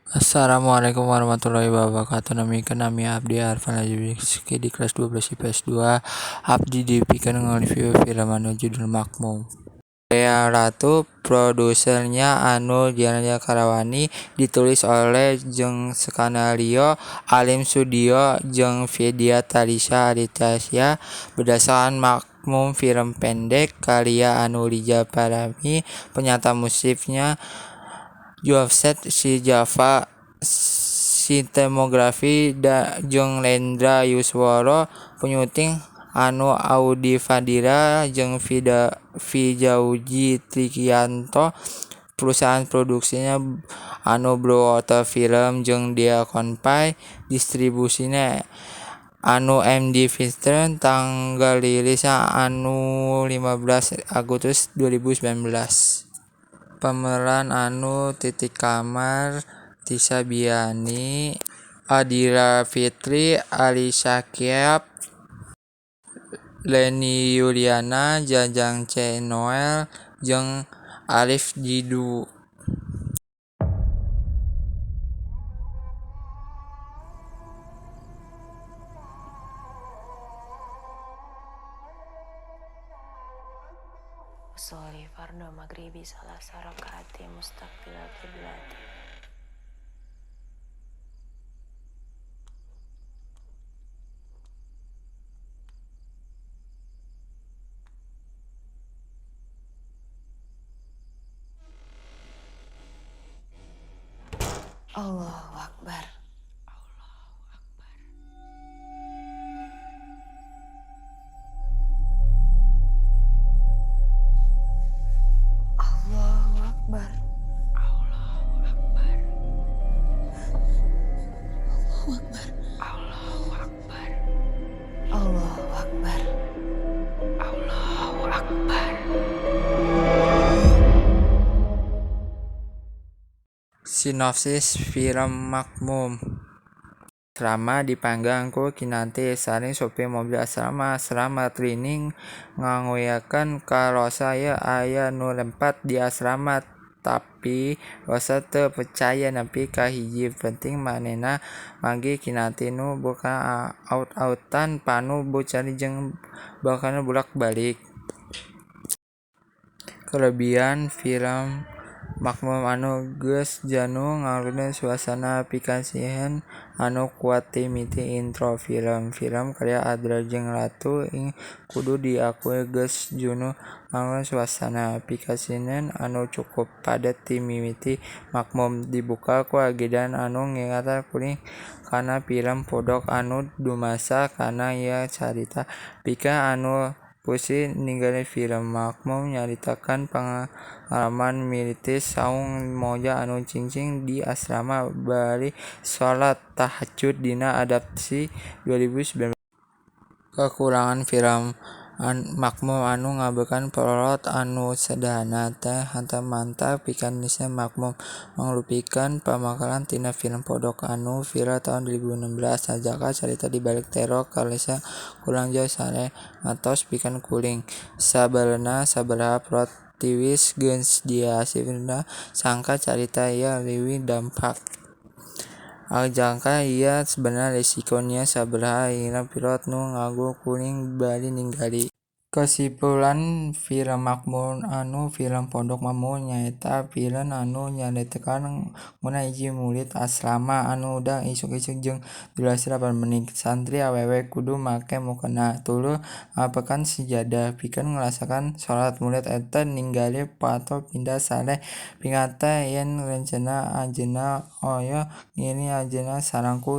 Assalamualaikum warahmatullahi wabarakatuh. Nami Abdi Arfan Lajubiski di kelas 12 IPS 2. Abdi dipikeun nge-review film anu judul Makmum. Korea Ratu, produsernya Anu Diana Karawani, ditulis oleh jeung skenario Alim Studio jeung Vidya Talisa Aditya berdasarkan Makmum film pendek karya Anu Rija Parami, penyata musiknya Joseph si Java, sinematografi jeung Lendra Yusworo, penyuting Anu Audi Fadira jeung Vijauji Trikianto, perusahaan produksinya Anu Blue Water Film jeung Dia Konpai, distribusina Anu MD Film, tanggal rilisnya Anu 15 Agustus 2019. Pemeran Anu Titik Kamar, Tisa Biani, Adira Fitri, Ali Syakiab, Leni Yuliana, Jajang C. Noel, jeung Alif Jidu. Sholli fardu maghribi salasa rakaati mustaqbilal qiblati. Allahu Akbar. Allahu Akbar. Allahu Akbar. Allahu Akbar. Allahu Akbar. Allahu Akbar. Sinopsis film Makmum. Asrama dipanggang ku Kinanti saring sopir mobil asrama. Asrama training ngangoyakan ka Rosa aya nu lempat di asrama, tapi Rosa teu percaya nepi ka hiji penting manehna manggih Kinanti nu buka aut-autan panu bucari jeung bakal bolak-balik. Kelebihan film Makmum anu geus janu ngalureun suasana pikasihan anu kuat ti miti intro film. Film karya Adra jeung Ratu ing kudu diakui geus janu ngalureun suasana pikasihan anu cukup padet ti mimiti Makmum. Dibuka ku agedan anu ngingatna kuring kana film podok anu dumasa kana ieu carita pika anu pusing ningali film Makmum nyaritakan pengalaman mistis saung moja anu cicing di asrama bari salat tahajud dina adaptasi 2019. Kekurangan film Makmum anu ngabeukkeun plot anu sederhana teh henteu-mantap pikeun Makmum manglupikeun pamakaran tina film podok anu viral tahun 2016. Sajaka carita dibalik teror kalesa kurang jauh sare ngantos pikeun kuring. Sabenerna sabaraha plot twist geus diasipkeun sangka carita ieu leuwih dampak. Jangka ieu sebenarnya resikonya sabaraha ira pilot nu nganggo kuring bari ningali. Kesimpulan film Makmum anu film pondok Makmum nyaeta film anu nyaritakeun ngunah hiji murid asrama anu udang isuk-isuk jeung durasi 8 menit. Santri awewe kudu make mukena tuluy ngabekan sajadah pikeun ngelaksanakeun salat. Murid eta ningali pato pindah saleh pingata yen rencana anjeunna oyo ngiri anjeunna sareng ku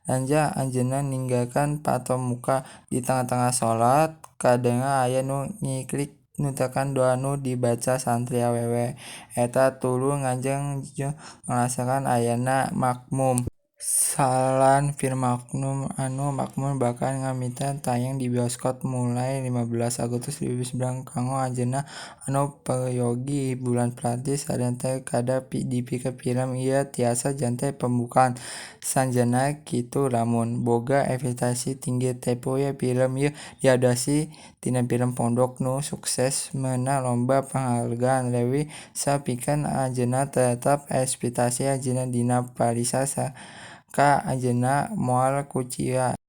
Lanja anjeunna ninggalkeun pato muka di tengah-tengah salat. Kadengar aya nu nyiklik nuturkeun doa nu dibaca santri awewe eta tuluy ngajeng jeung ngelaksanakeun ayana Makmum. Salan film anu makmur bakal ngamita tayang di bioskop mulai 15 Agustus 2009 kanggo ajenna anu prayogi bulan Perancis sarentet kada dipikeun film ieu tiasa janten pambukaan. Sanjana kitu lamun boga ekspektasi tinggi tepoe film ieu diadaptasi tina film pondok nu sukses meunang lomba panghargaan leuwih sapikeun ajenna tetep ekspektasi ajenna dina parisa ka ajenna moal kuciya.